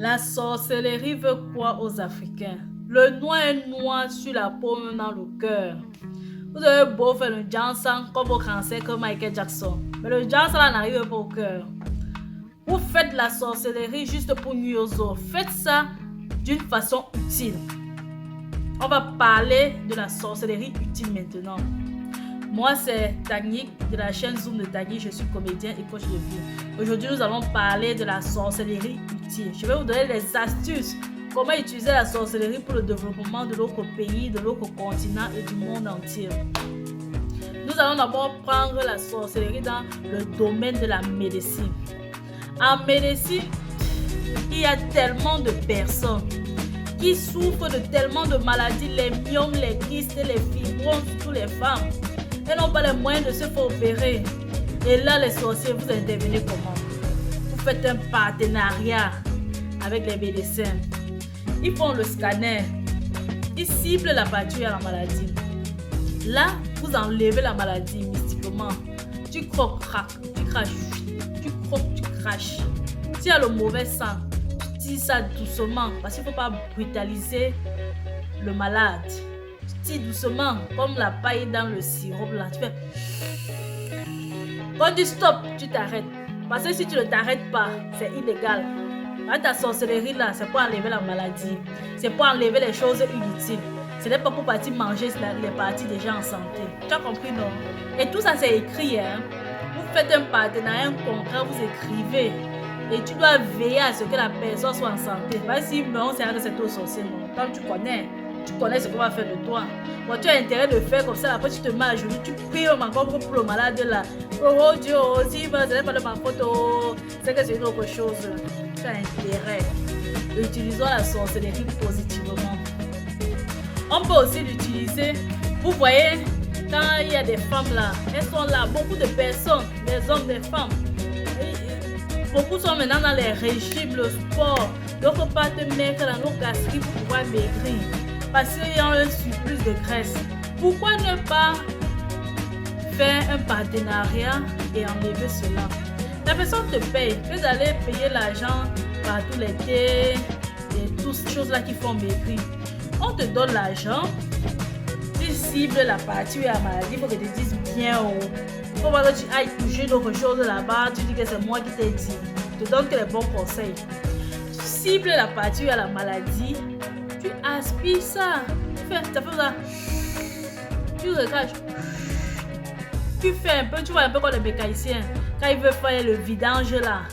La sorcellerie veut quoi aux Africains? Le noir est noir sur la peau, même dans le cœur. Vous avez beau faire le dansant comme au cancer comme Michael Jackson, mais le dansant là n'arrive pas au cœur. Vous faites la sorcellerie juste pour nuire aux autres. Faites ça d'une façon utile. On va parler de la sorcellerie utile maintenant. Moi, c'est Tagnik de la chaîne Zoom de Tagnik. Je suis comédien et coach de vie. Aujourd'hui, nous allons parler de la sorcellerie utile. Je vais vous donner des astuces. Comment utiliser la sorcellerie pour le développement de notre pays, de notre continent et du monde entier. Nous allons d'abord prendre la sorcellerie dans le domaine de la médecine. En médecine, il y a tellement de personnes qui souffrent de tellement de maladies, les myomes, les kystes, les fibromes, surtout les femmes. Elles n'ont pas les moyens de se faire opérer. Et là, les sorciers, vous intervenez comment? Vous faites un partenariat avec les médecins. Ils font le scanner. Ils ciblent la partie à la maladie. Là, vous enlevez la maladie mystiquement. Tu croques, tu craches. Tu croques, tu craches. S'il y a le mauvais sang, tu tires ça doucement. Parce qu'il ne faut pas brutaliser le malade. Tu tires doucement, comme la paille dans le sirop là. Tu fais. Quand tu stop, tu t'arrêtes. Parce que si tu ne t'arrêtes pas, c'est illégal. Ta sorcellerie là, c'est pour enlever la maladie. C'est pour enlever les choses inutiles. Ce n'est pas pour partir manger les parties déjà en santé. Tu as compris, non? Et tout ça, c'est écrit. Hein? Vous faites un partenariat, un contrat, vous écrivez. Et tu dois veiller à ce que la personne soit en santé. Parce que si on s'arrête de cette eau sorcière, quand tu connais ce qu'on va faire de toi. Bon, tu as intérêt de faire comme ça, après tu te mets à genoux, tu pries encore pour le malade là. Oh Dieu, si ce n'est pas de ma faute, c'est que c'est une autre chose. Tu as intérêt. Utilisons la sorcellerie positivement. On peut aussi l'utiliser. Vous voyez, quand il y a des femmes là, elles sont là, beaucoup de personnes, des hommes, des femmes. Beaucoup sont maintenant dans les régimes, le sport. Donc, on peut pas te mettre dans nos gastriques pour pouvoir maigrir. Parce qu'il y a un surplus de graisse. Pourquoi ne pas faire un partenariat et enlever cela? La personne te paye. Vous allez payer l'argent par tout l'été et toutes ces choses-là qui font maigrir. On te donne l'argent. Tu cibles la partie où il y a la maladie. Il faut que tu te dises bien. Il faut pas que tu ailles toucher d'autres choses là-bas. Tu dis que c'est moi qui t'ai dit. Je te donne que les bons conseils. Tu cibles la partie où il y a la maladie. Tu aspires ça. Tu fais ça. Tu recaches. Tu fais un peu, tu vois un peu comme les mécaniciens. Quand ils veulent faire le vidange là,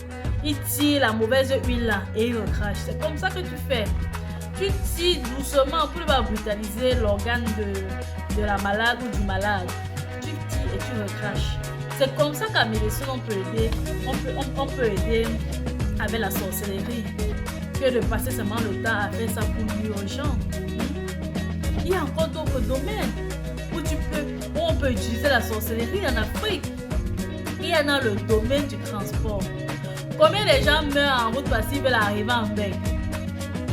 ils tirent la mauvaise huile là et ils recrachent. C'est comme ça que tu fais. Tu tires doucement pour ne pas brutaliser l'organe de la malade ou du malade. Tu tires et tu recraches. C'est comme ça qu'à médecine on peut aider. On peut aider avec la sorcellerie. Que de passer seulement le temps à faire ça pour nuire aux gens. Il y a encore d'autres domaines où on peut utiliser la sorcellerie en Afrique. Il y en a le domaine du transport. Combien de gens meurent en route parce qu'ils veulent arriver en bec?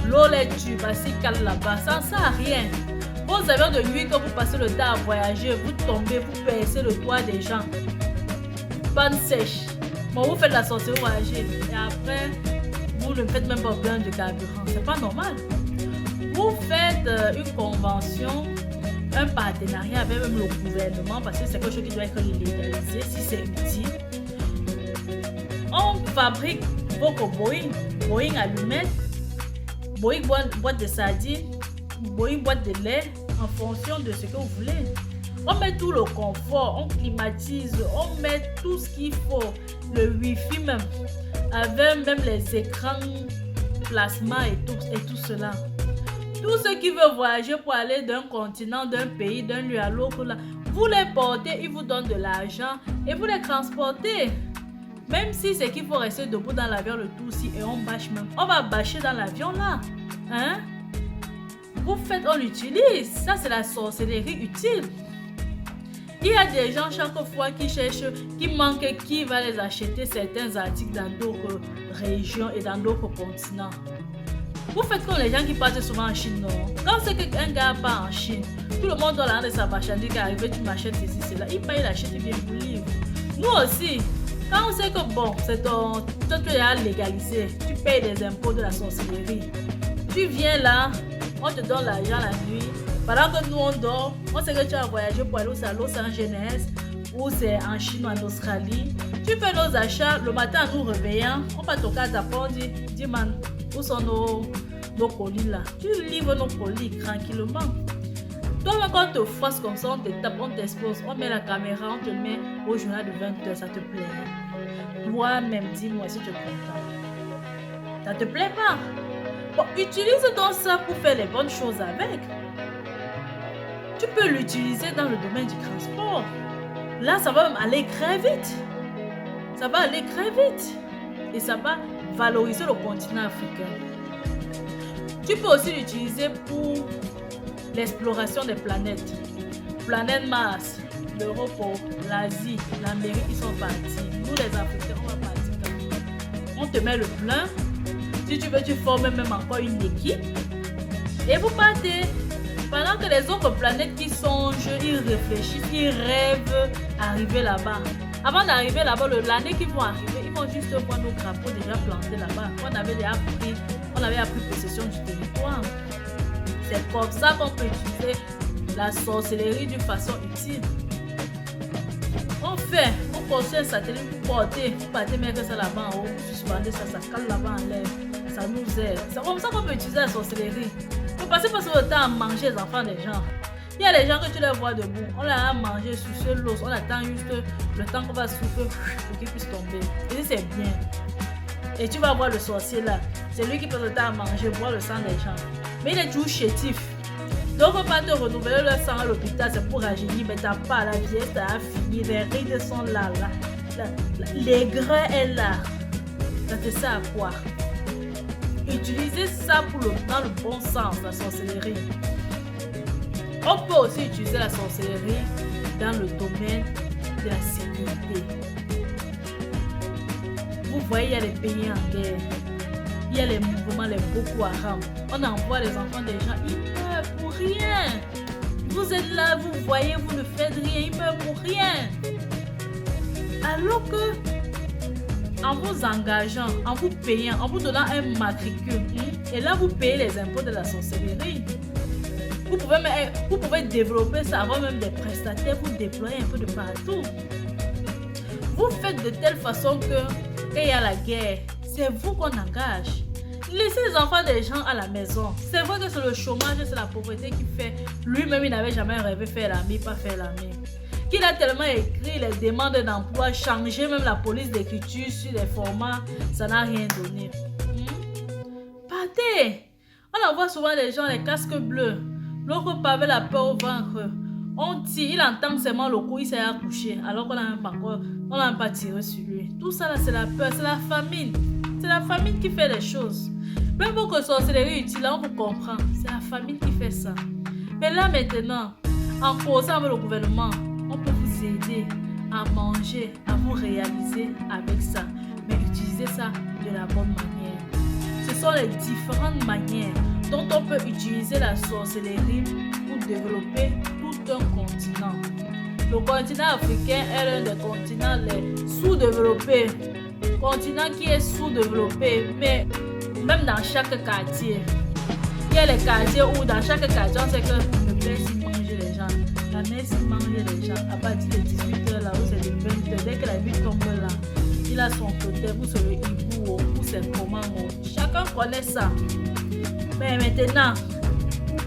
L'eau les tue parce qu'ils calent là-bas. Ça ne sert à rien. Vous avez de nuit quand vous passez le temps à voyager, vous tombez, vous percez le toit des gens. Panne sèche. Bon, vous faites la sorcellerie, vous voyagez. Et après, vous ne faites même pas plein de carburant. C'est pas normal. Vous faites une convention, un partenariat avec même le gouvernement parce que c'est quelque chose qui doit être légalisé si c'est utile. On fabrique beaucoup Boeing allumette, Boeing boîte de sardines, Boeing boîte de lait en fonction de ce que vous voulez. On met tout le confort, on climatise, on met tout ce qu'il faut, le wifi même, avec même les écrans plasma et tout cela. Tous ceux qui veulent voyager pour aller d'un continent, d'un pays, d'un lieu à l'autre, vous les portez, ils vous donnent de l'argent et vous les transportez. Même si c'est qu'il faut rester debout dans l'avion le tout aussi et on bâche même. On va bâcher dans l'avion là. Hein? Vous faites, on l'utilise. Ça c'est la sorcellerie utile. Il y a des gens chaque fois qui cherchent, qui manquent, qui va les acheter certains articles dans d'autres régions et dans d'autres continents. Vous faites comme les gens qui partent souvent en Chine, non? Quand c'est qu'un gars part en Chine, tout le monde doit aller de sa marchandise qui arrive, tu m'achètes ceci, cela. Il paye, il achète, il vient vous livre. Nous aussi, Quand on sait que bon, c'est toi tu es légalisé, tu payes les impôts de la sorcellerie. Tu viens là, on te donne l'argent la nuit. Pendant que nous on dort, on sait que tu as voyagé pour aller à Los Angeles ou c'est en Chine ou en Australie. Tu fais nos achats, le matin en nous réveillant, on va toquer à ta porte, dis man, où sont nos colis là? Tu livres nos colis tranquillement. Toi, quand on te force comme ça, on te tape, on t'expose, on met la caméra, on te met au journal de 20h, ça te plaît? Toi-même, dis-moi si tu es content. Ça te plaît pas? Bon, utilise donc ça pour faire les bonnes choses avec. Tu peux l'utiliser dans le domaine du transport. Là, ça va même aller très vite. Ça va aller très vite. Et ça va valoriser le continent africain. Tu peux aussi l'utiliser pour l'exploration des planètes. Planète Mars, l'Europe, l'Asie, l'Amérique, ils sont partis. Nous, les Africains, on va partir. On te met le plein. Si tu veux, tu formes même encore une équipe. Et vous partez. Pendant que les autres planètes qui songent, ils réfléchissent, ils rêvent d'arriver là-bas. Avant d'arriver là-bas, l'année qu'ils vont arriver, ils vont juste voir nos drapeaux déjà plantés là-bas. On avait appris possession du territoire. C'est comme ça qu'on peut utiliser la sorcellerie d'une façon utile. On construit un satellite pour partir mettre ça là-bas en haut, suspendre ça cale là-bas en l'air. Ça nous aide. C'est comme ça qu'on peut utiliser la sorcellerie. On peut passer le temps à manger les enfants des gens. Il y a les gens que tu les vois debout, on les a mangé sur ce l'os, on attend juste le temps qu'on va souffler pour qu'ils puissent tomber. Et c'est bien. Et tu vas voir le sorcier là, c'est lui qui passe le temps à manger, boire le sang des gens. Mais il est toujours chétif. Donc on va te renouveler le sang à l'hôpital, c'est pour rajeunir, mais t'as pas la vieillesse, t'as fini, les rides sont là, les grains est là. Ça te sert à quoi? Utilisez ça dans le bon sens, la sorcellerie. On peut aussi utiliser la sorcellerie dans le domaine de la sécurité. Vous voyez, il y a les pays en guerre. Il y a les mouvements, les Boko Haram. On envoie les enfants des gens, ils meurent pour rien. Vous êtes là, vous voyez, vous ne faites rien, ils meurent pour rien. Alors que, en vous engageant, en vous payant, en vous donnant un matricule, et là vous payez les impôts de la sorcellerie. Vous pouvez développer ça, avoir même des prestataires, vous déployer un peu de partout. Vous faites de telle façon que, quand il y a la guerre, c'est vous qu'on engage. Laissez les enfants des gens à la maison. C'est vrai que c'est le chômage, c'est la pauvreté qui fait. Lui-même, il n'avait jamais rêvé faire l'armée, pas faire l'armée. Qu'il a tellement écrit les demandes d'emploi, changé même la police d'écriture sur les formats, ça n'a rien donné. Partez! On envoie souvent les gens les casques bleus. L'autre part avec la peur au ventre. On tire, il entend seulement le coup, il s'est accouché, alors qu'on n'a même pas tiré sur lui. Tout ça là, c'est la peur, c'est la famine. C'est la famine qui fait les choses. Même pour que sorcellerie utile, là, on vous comprend. C'est la famine qui fait ça. Mais là maintenant, en causant avec le gouvernement, on peut vous aider à manger, à vous réaliser avec ça. Mais utilisez ça de la bonne manière. Ce sont les différentes manières dont on peut utiliser la sorcellerie pour développer tout un continent. Le continent africain est l'un des continents les sous-développés. Continent qui est sous-développé, mais même dans chaque quartier. Il y a les quartiers où dans chaque quartier, on sait que le père s'y mange les gens. La mère s'y mange les gens. À partir de 18h, là où c'est de 20h, dès que la vie tombe là, il a son côté, vous serez hibou, ou c'est comment. Chacun connaît ça. Mais maintenant,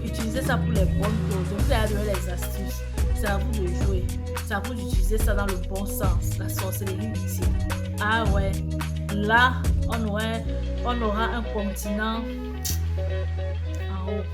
utilisez ça pour les bonnes choses. Vous allez donner les astuces. C'est à vous de jouer. C'est à vous d'utiliser ça dans le bon sens. La sorcellerie utile. Ah ouais. Là, on aura un continent en haut.